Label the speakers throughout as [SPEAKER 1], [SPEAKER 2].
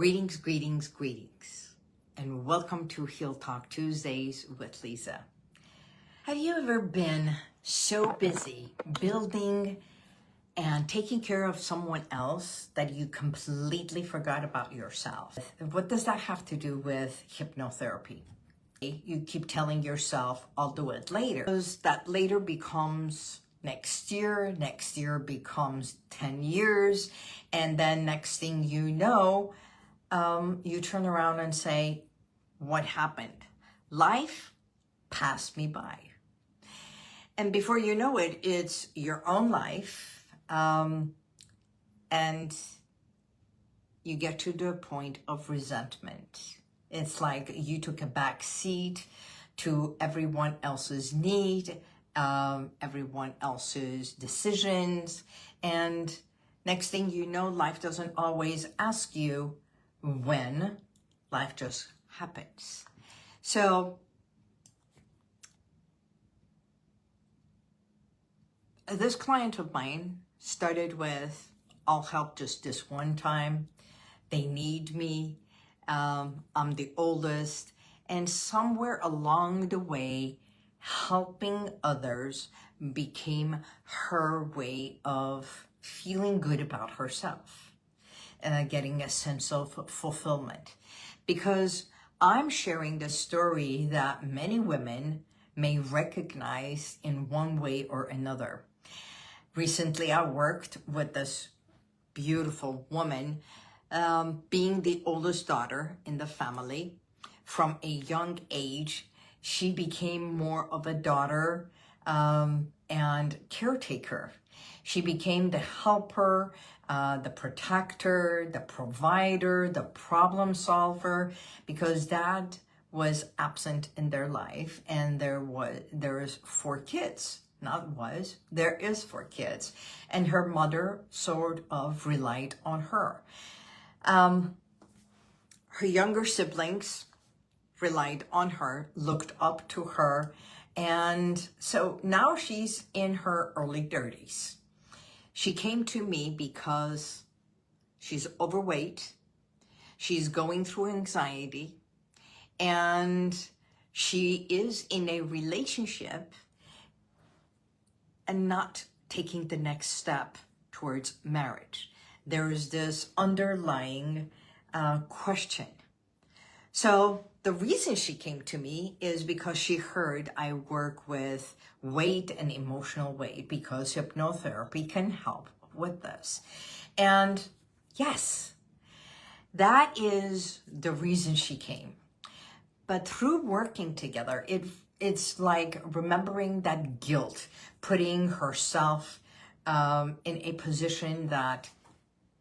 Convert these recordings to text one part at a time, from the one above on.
[SPEAKER 1] Greetings, greetings, greetings, and welcome to HealTalk Tuesdays with Liza. Have you ever been so busy building and taking care of someone else that you completely forgot about yourself? What does that have to do with hypnotherapy? You keep telling yourself, I'll do it later. Because that later becomes next year becomes 10 years, and then next thing you know, you turn around and say, what happened? Life passed me by. And before you know it, it's your own life. And you get to the point of resentment. It's like you took a back seat to everyone else's need, everyone else's decisions. And next thing you know, life doesn't always ask you when, life just happens. So this client of mine started with, I'll help just this one time. They need me. I'm the oldest. And somewhere along the way, helping others became her way of feeling good about herself. Getting a sense of fulfillment, because I'm sharing the story that many women may recognize in one way or another. Recently, I worked with this beautiful woman, being the oldest daughter in the family. From a young age, she became more of a daughter and caretaker. She became the helper, the protector, the provider, the problem solver, because dad was absent in their life, and there is 4 kids. There is 4 kids, and her mother sort of relied on her. Her younger siblings relied on her, looked up to her, and so now she's in her early 30s. She came to me because she's overweight, she's going through anxiety, and she is in a relationship and not taking the next step towards marriage. There is this underlying question. So the reason she came to me is because she heard I work with weight and emotional weight, because hypnotherapy can help with this. And yes, that is the reason she came. But through working together, it's like remembering that guilt, putting herself in a position that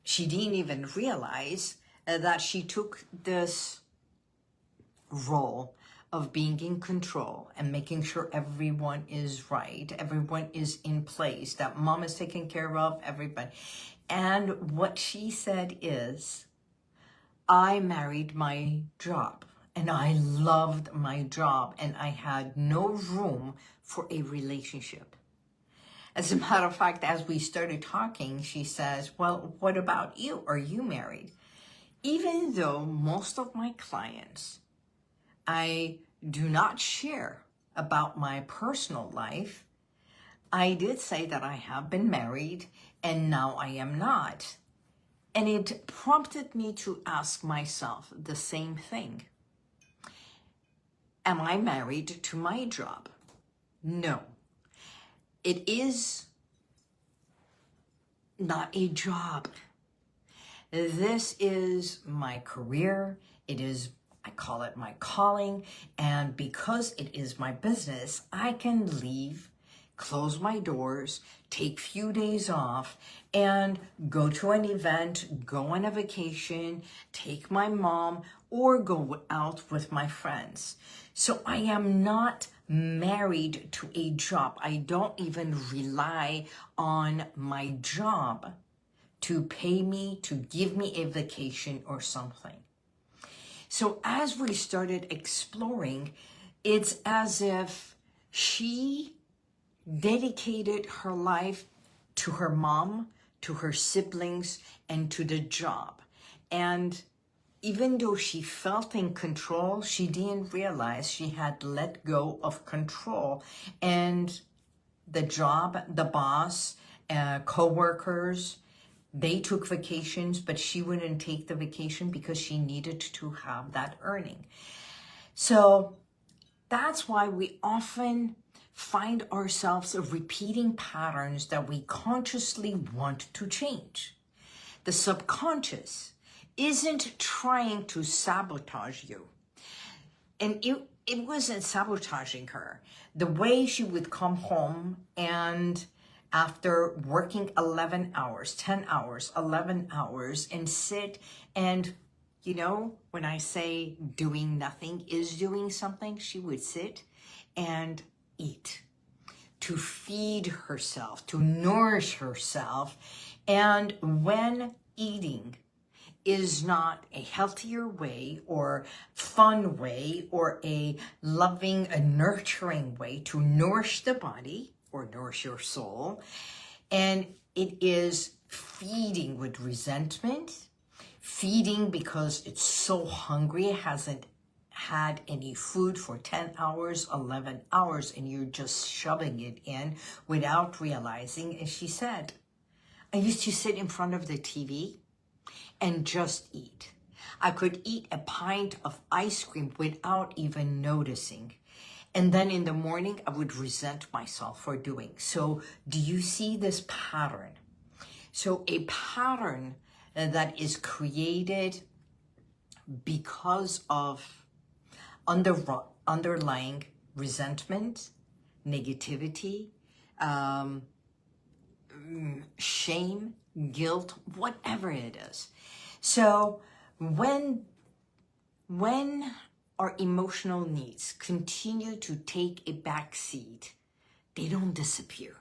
[SPEAKER 1] she didn't even realize that she took this role of being in control and making sure everyone is right, everyone is in place, that mom is taken care of, everybody. And what she said is, I married my job and I loved my job and I had no room for a relationship. As a matter of fact, as we started talking, she says, well, what about you? Are you married? Even though most of my clients, I do not share about my personal life, I did say that I have been married and now I am not. And it prompted me to ask myself the same thing. Am I married to my job? No. It is not a job. This is my career. It is, I call it my calling, and because it is my business, I can leave, close my doors, take few days off, and go to an event, go on a vacation, take my mom, or go out with my friends. So I am not married to a job. I don't even rely on my job to pay me, to give me a vacation or something. So as we started exploring, it's as if she dedicated her life to her mom, to her siblings, and to the job. And even though she felt in control, she didn't realize she had let go of control. And the job, the boss, co-workers, they took vacations, but she wouldn't take the vacation because she needed to have that earning. So that's why we often find ourselves repeating patterns that we consciously want to change. The subconscious isn't trying to sabotage you. And it wasn't sabotaging her. The way she would come home and after working 11 hours, 10 hours, 11 hours, and sit and, you know, when I say doing nothing is doing something, she would sit and eat to feed herself, to nourish herself. And when eating is not a healthier way or fun way or a loving, a nurturing way to nourish the body or nourish your soul, and it is feeding with resentment, feeding because it's so hungry, it hasn't had any food for 10 hours, 11 hours, and you're just shoving it in without realizing. And she said, I used to sit in front of the TV and just eat. I could eat a pint of ice cream without even noticing. And then in the morning, I would resent myself for doing. So do you see this pattern? So a pattern that is created because of underlying resentment, negativity, shame, guilt, whatever it is. So when our emotional needs continue to take a back seat, they don't disappear.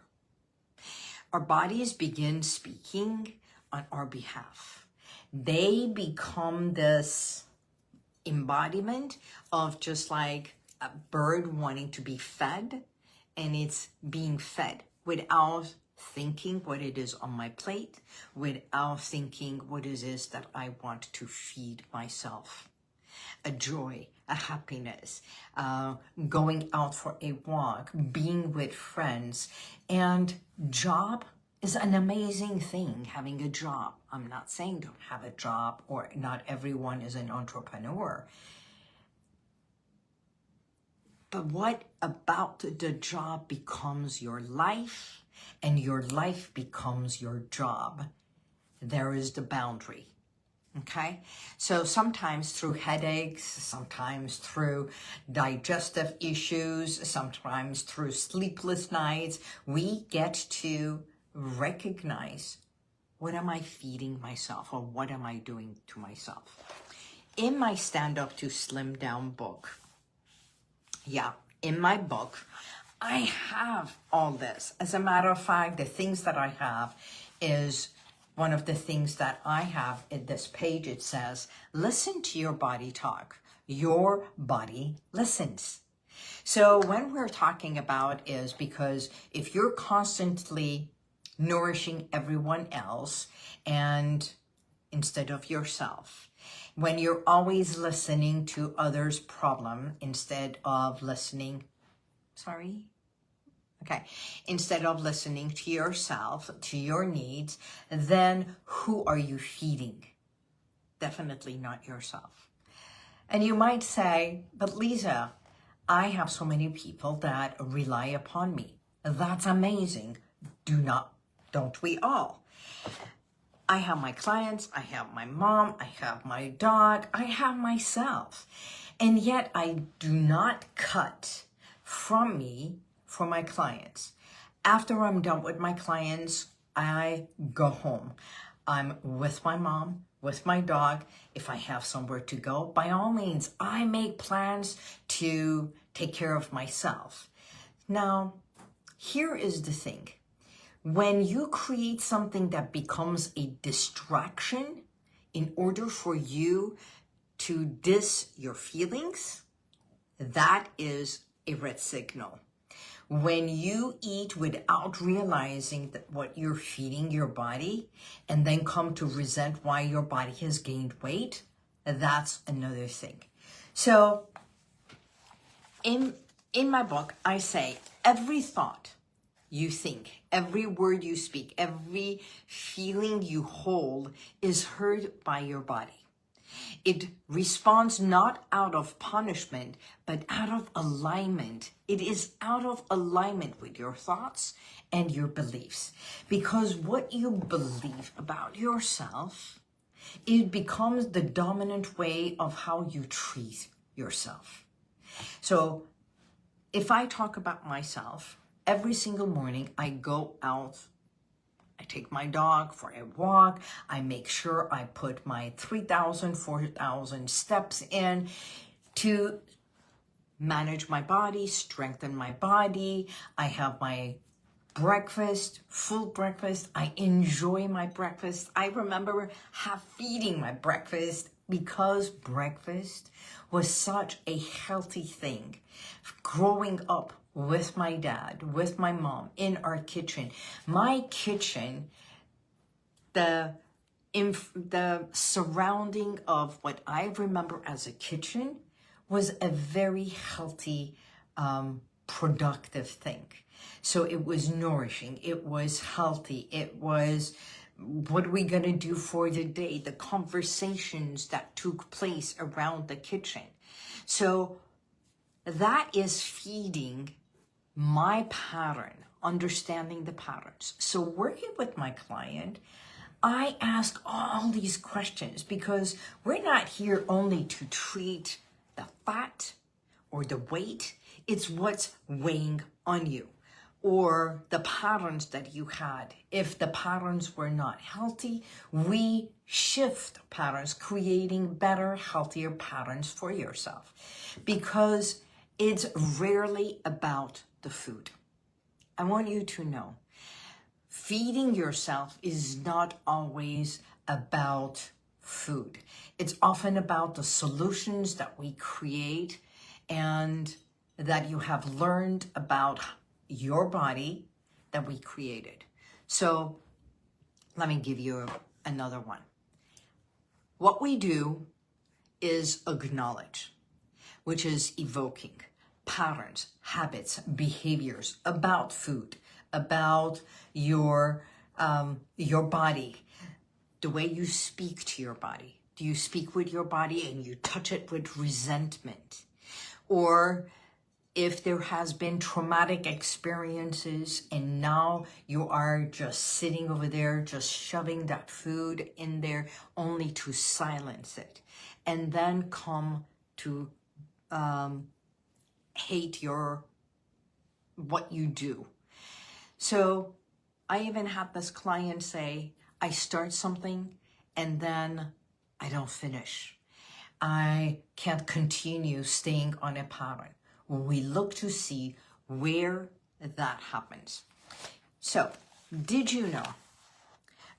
[SPEAKER 1] Our bodies begin speaking on our behalf. They become this embodiment of just like a bird wanting to be fed, and it's being fed without thinking what it is on my plate, without thinking what it is that I want to feed myself. A joy, a happiness, going out for a walk, being with friends. And job is an amazing thing, having a job. I'm not saying don't have a job or not everyone is an entrepreneur. But what about the job becomes your life and your life becomes your job? There is the boundary. Okay, so sometimes through headaches, sometimes through digestive issues, sometimes through sleepless nights, we get to recognize, what am I feeding myself or what am I doing to myself? In my Stand Up to Slim Down book, in my book, I have all this. As a matter of fact, the things that I have is one of the things that I have in this page. It says, listen to your body talk. Your body listens. So when we're talking about is because if you're constantly nourishing everyone else and instead of yourself, when you're always listening to others' problem instead of listening, instead of listening to yourself, to your needs, then who are you feeding? Definitely not yourself. And you might say, but Liza, I have so many people that rely upon me. That's amazing. Don't we all? I have my clients, I have my mom, I have my dog, I have myself. And yet I do not cut from me for my clients. After I'm done with my clients, I go home. I'm with my mom, with my dog. If I have somewhere to go, by all means, I make plans to take care of myself. Now, here is the thing. When you create something that becomes a distraction in order for you to diss your feelings, that is a red signal. When you eat without realizing that what you're feeding your body and then come to resent why your body has gained weight, That's another thing. So in my book, I say every thought you think, every word you speak, every feeling you hold is heard by your body. It responds not out of punishment, but out of alignment. It is out of alignment with your thoughts and your beliefs. Because what you believe about yourself, it becomes the dominant way of how you treat yourself. So if I talk about myself, every single morning I go out, I take my dog for a walk. I make sure I put my 3,000, 4,000 steps in to manage my body, strengthen my body. I have my breakfast, full breakfast. I enjoy my breakfast. I remember feeding my breakfast because breakfast was such a healthy thing. Growing up with my dad, with my mom, in our kitchen. My kitchen, the surrounding of what I remember as a kitchen was a very healthy, productive thing. So it was nourishing, it was healthy, it was what are we gonna do for the day, the conversations that took place around the kitchen. So that is feeding my pattern, understanding the patterns. So working with my client, I ask all these questions because we're not here only to treat the fat or the weight. It's what's weighing on you or the patterns that you had. If the patterns were not healthy, we shift patterns, creating better, healthier patterns for yourself because it's rarely about the food. I want you to know, feeding yourself is not always about food. It's often about the solutions that we create and that you have learned about your body that we created. So let me give you another one. What we do is acknowledge, which is evoking patterns, habits, behaviors about food, about your body, the way you speak to your body. Do you speak with your body and you touch it with resentment? Or if there has been traumatic experiences and now you are just sitting over there, just shoving that food in there only to silence it, and then come to hate what you do. So I even had this client say, I start something and then I don't finish. I can't continue staying on a pattern. We look to see where that happens. So, did you know,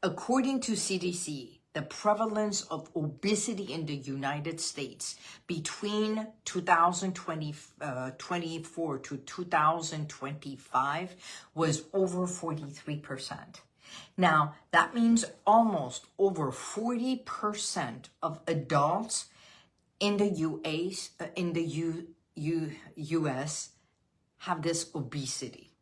[SPEAKER 1] according to CDC, the prevalence of obesity in the United States between 2024 to 2025 was over 43%. Now, that means almost over 40% of adults in the US have this obesity,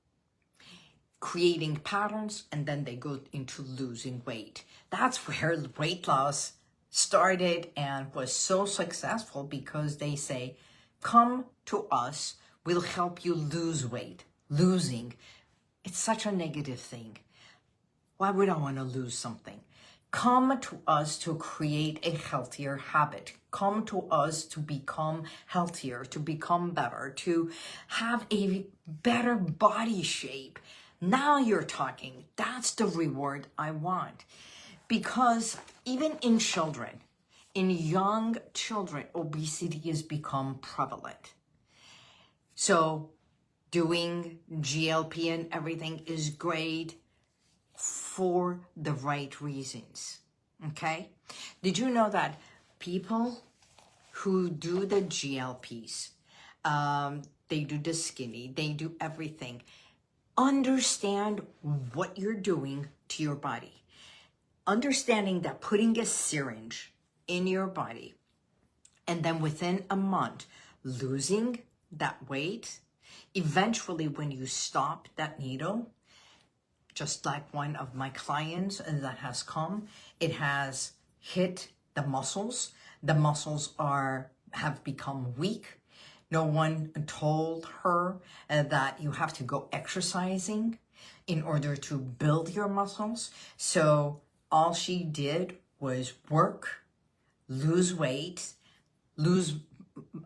[SPEAKER 1] creating patterns, and then they go into losing weight. That's where weight loss started and was so successful because they say, come to us, we'll help you lose weight. Losing, it's such a negative thing. Why would I want to lose something? Come to us to create a healthier habit. Come to us to become healthier, to become better, to have a better body shape. Now you're talking. That's the reward I want. Because even in children, in young children, obesity has become prevalent. So doing GLP and everything is great for the right reasons, okay? Did you know that people who do the GLPs, they do the skinny, they do everything, understand what you're doing to your body. Understanding that putting a syringe in your body And then within a month, losing that weight, eventually when you stop that needle, just like one of my clients that has come, it has hit the muscles. The muscles have become weak. No one told her that you have to go exercising in order to build your muscles. So all she did was work, lose weight, lose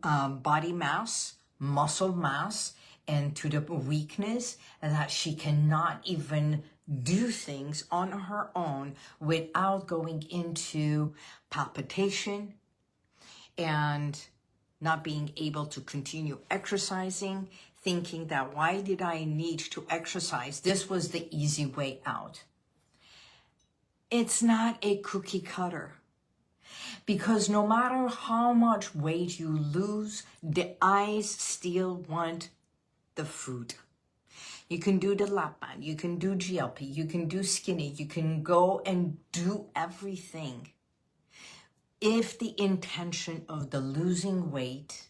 [SPEAKER 1] body mass, muscle mass, and to the weakness that she cannot even do things on her own without going into palpitation and not being able to continue exercising, thinking that why did I need to exercise? This was the easy way out. It's not a cookie cutter. Because no matter how much weight you lose, the eyes still want the food. You can do the lap band, you can do GLP, you can do skinny, you can go and do everything. If the intention of the losing weight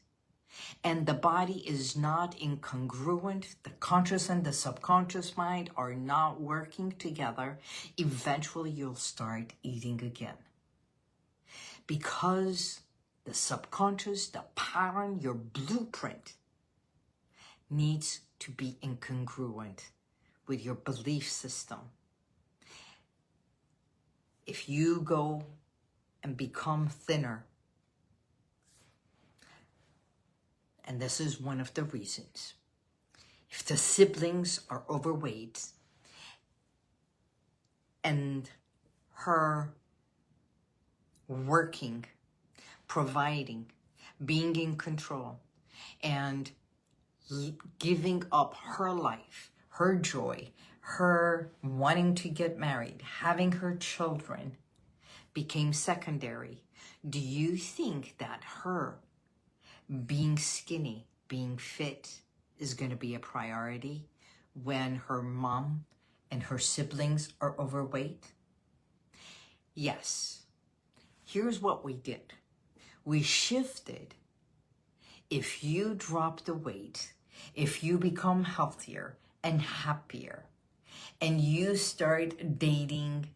[SPEAKER 1] and the body is not incongruent, the conscious and the subconscious mind are not working together, eventually you'll start eating again. Because the subconscious, the pattern, your blueprint needs to be incongruent with your belief system. If you go and become thinner, and this is one of the reasons, if the siblings are overweight and her working, providing, being in control, and giving up her life, her joy, her wanting to get married, having her children became secondary, do you think that her being skinny, being fit is going to be a priority when her mom and her siblings are overweight? Yes. Here's what we did. We shifted. If you drop the weight, if you become healthier and happier, and you start dating,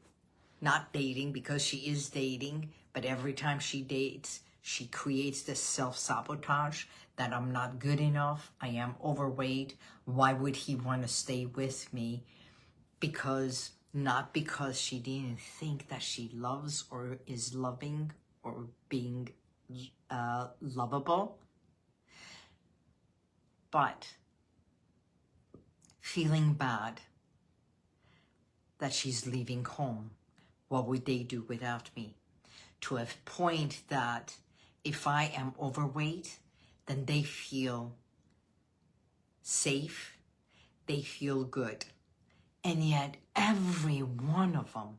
[SPEAKER 1] not dating because she is dating, but every time she dates, she creates this self-sabotage that I'm not good enough, I am overweight, why would he want to stay with me? Not because she didn't think that she loves or is loving or being lovable, but feeling bad that she's leaving home. What would they do without me? To a point that if I am overweight, then they feel safe, they feel good. And yet every one of them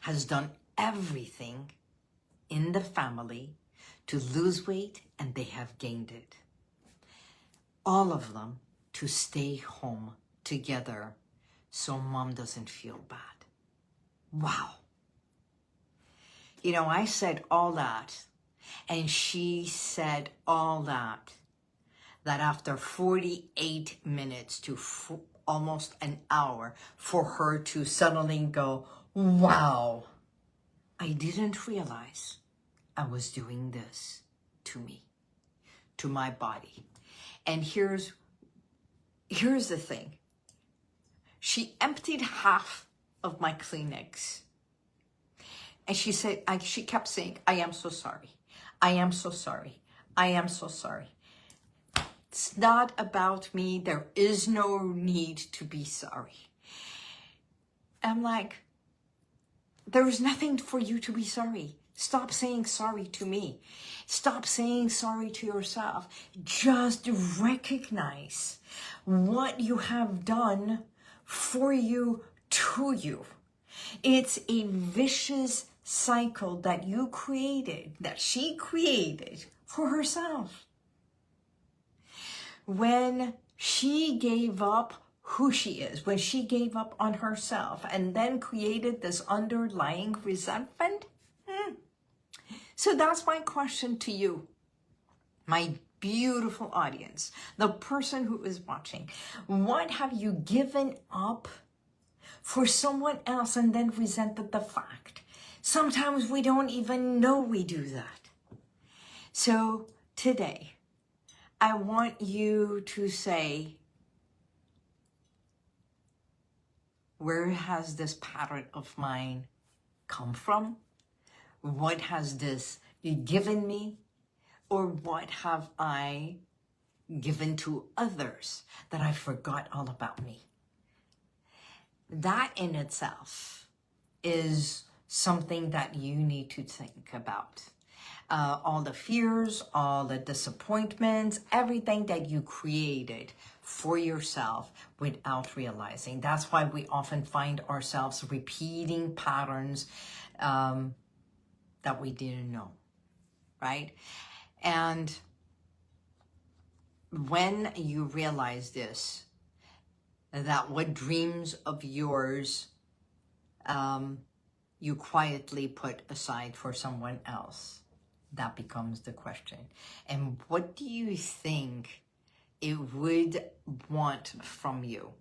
[SPEAKER 1] has done everything in the family to lose weight, and they have gained it. All of them to stay home together so mom doesn't feel bad. Wow. You know, I said all that, and she said all that after 48 minutes to almost an hour for her to suddenly go, wow, I didn't realize I was doing this to me, to my body. And here's the thing. She emptied half of my Kleenex. And she kept saying, I am so sorry. I am so sorry. I am so sorry. It's not about me. There is no need to be sorry. I'm like, there is nothing for you to be sorry. Stop saying sorry to me. Stop saying sorry to yourself. Just recognize what you have done for you, to you. It's a vicious cycle that you created, that she created for herself. When she gave up who she is, when she gave up on herself and then created this underlying resentment. So that's my question to you. My beautiful audience, the person who is watching, what have you given up for someone else and then resented the fact? Sometimes we don't even know we do that. So today, I want you to say, where has this pattern of mine come from? What has this given me? Or what have I given to others that I forgot all about me? That in itself is something that you need to think about. All the fears, all the disappointments, everything that you created for yourself without realizing. That's why we often find ourselves repeating patterns that we didn't know, right? And when you realize this, that what dreams of yours you quietly put aside for someone else, that becomes the question. And what do you think it would want from you?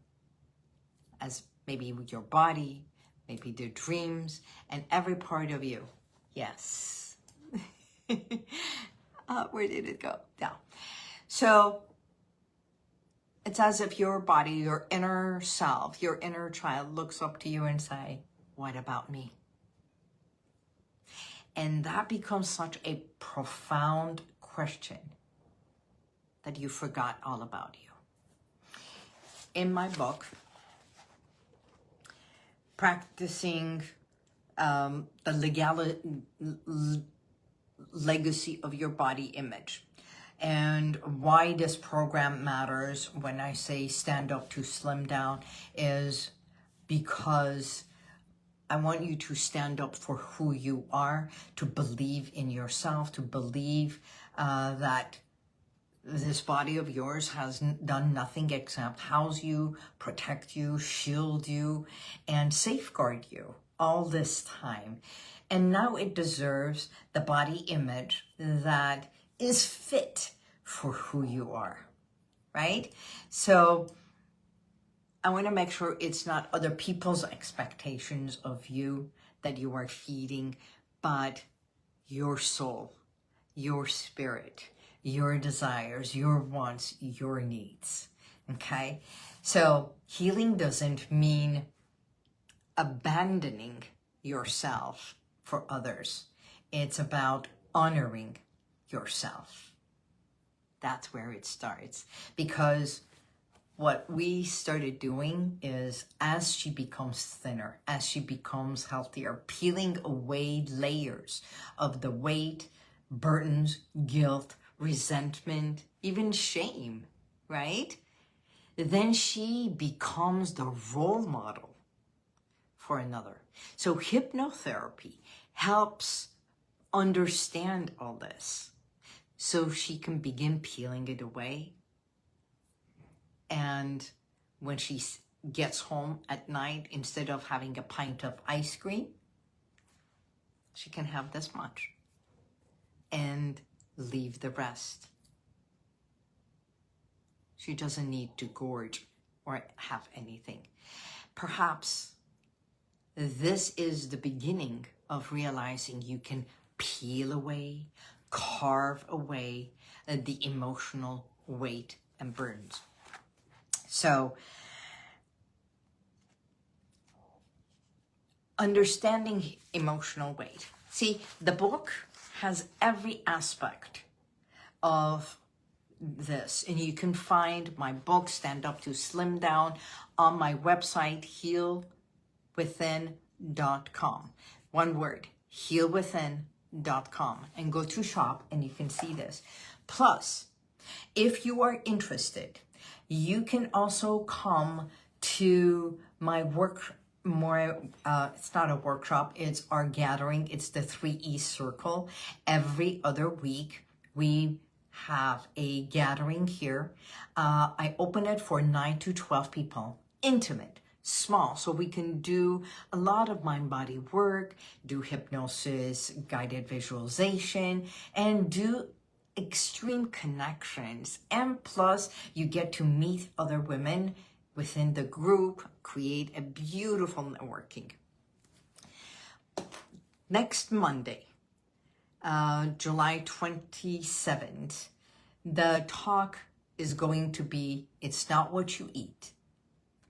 [SPEAKER 1] As maybe with your body, maybe the dreams, and every part of you. Yes. Where did it go? Down. So it's as if your body, your inner self, your inner child looks up to you and say, what about me? And that becomes such a profound question that you forgot all about you. In my book, Practicing the Legacy of Your Body Image, and why this program matters when I say stand up to slim down is because I want you to stand up for who you are, to believe in yourself, to believe that this body of yours has done nothing except house you, protect you, shield you, and safeguard you all this time. And now it deserves the body image that is fit for who you are, right? So I want to make sure it's not other people's expectations of you that you are feeding, but your soul, your spirit, your desires, your wants, your needs, okay? So healing doesn't mean abandoning yourself for others. It's about honoring yourself. That's where it starts. Because what we started doing is, as she becomes thinner, as she becomes healthier, peeling away layers of the weight, burdens, guilt, resentment, even shame, right? Then she becomes the role model for another. So hypnotherapy helps understand all this so she can begin peeling it away. And when she gets home at night, instead of having a pint of ice cream, she can have this much and leave the rest. She doesn't need to gorge or have anything. Perhaps this is the beginning of realizing you can peel away, carve away the emotional weight and burdens. So, understanding emotional weight. See, the book has every aspect of this, and you can find my book, Stand Up to Slim Down, on my website, HealWithin.com. One word, HealWithin.com, and go to shop and you can see this. Plus, if you are interested, you can also come to my it's not a workshop, it's our gathering. It's the 3E Circle. Every other week, we have a gathering here. I open it for 9 to 12 people, intimate, small, so we can do a lot of mind-body work, do hypnosis, guided visualization, and do extreme connections, and plus you get to meet other women within the group, create a beautiful networking. Next Monday, July 27th, the talk is going to be, it's not what you eat,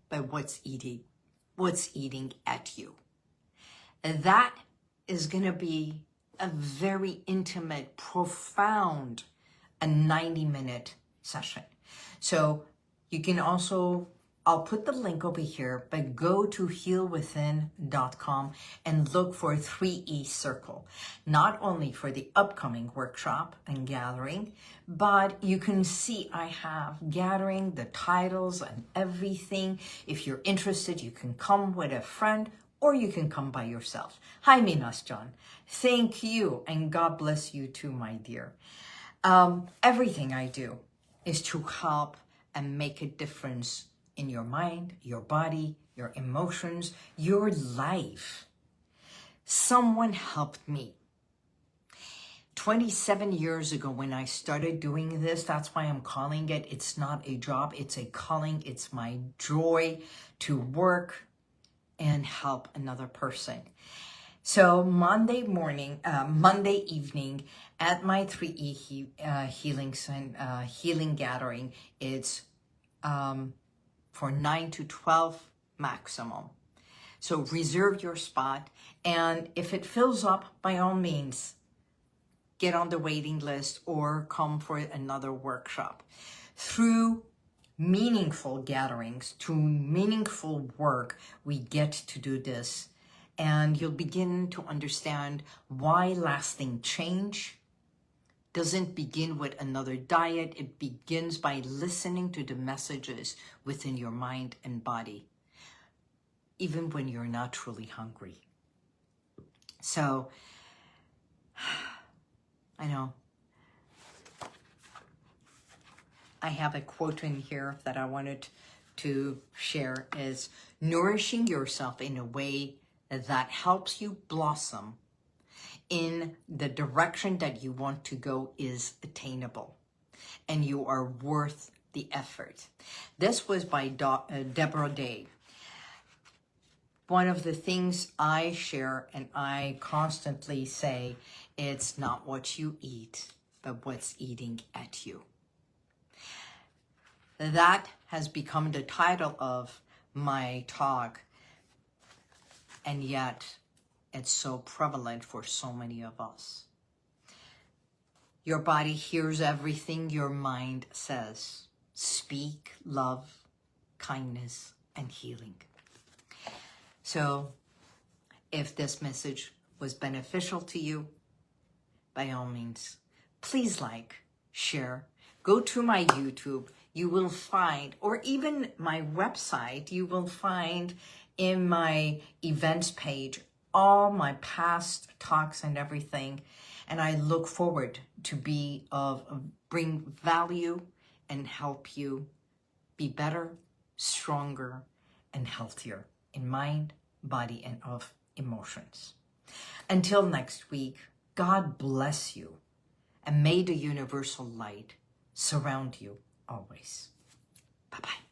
[SPEAKER 1] but what's eating at you. And that is going to be a very intimate, profound, a 90-minute session. So you can also, I'll put the link over here, but go to HealWithin.com and look for 3E Circle, not only for the upcoming workshop and gathering, but you can see I have gathering, the titles and everything. If you're interested, you can come with a friend or you can come by yourself. Hi, Minas John. Thank you, and God bless you too, my dear. Everything I do is to help and make a difference in your mind, your body, your emotions, your life. Someone helped me 27 years ago when I started doing this. That's why I'm calling it, it's not a job, it's a calling. It's my joy to work and help another person. So Monday evening at my 3E healing gathering, it's for 9 to 12 maximum. So reserve your spot, and if it fills up, by all means, get on the waiting list or come for another workshop. Through meaningful gatherings, through meaningful work, we get to do this, and you'll begin to understand why lasting change doesn't begin with another diet. It begins by listening to the messages within your mind and body, even when you're not truly hungry. So, I know I have a quote in here that I wanted to share, is nourishing yourself in a way that helps you blossom in the direction that you want to go is attainable, and you are worth the effort. This was by Deborah Day. One of the things I share and I constantly say, it's not what you eat, but what's eating at you. That has become the title of my talk, and yet it's so prevalent for so many of us. Your body hears everything your mind says. Speak love, kindness, and healing. So if this message was beneficial to you, by all means, please like, share, go to my YouTube. You will find, or even my website, you will find in my events page all my past talks and everything. And I look forward to bring value and help you be better, stronger, and healthier in mind, body, and of emotions. Until next week, God bless you, and may the universal light surround you always. Bye-bye.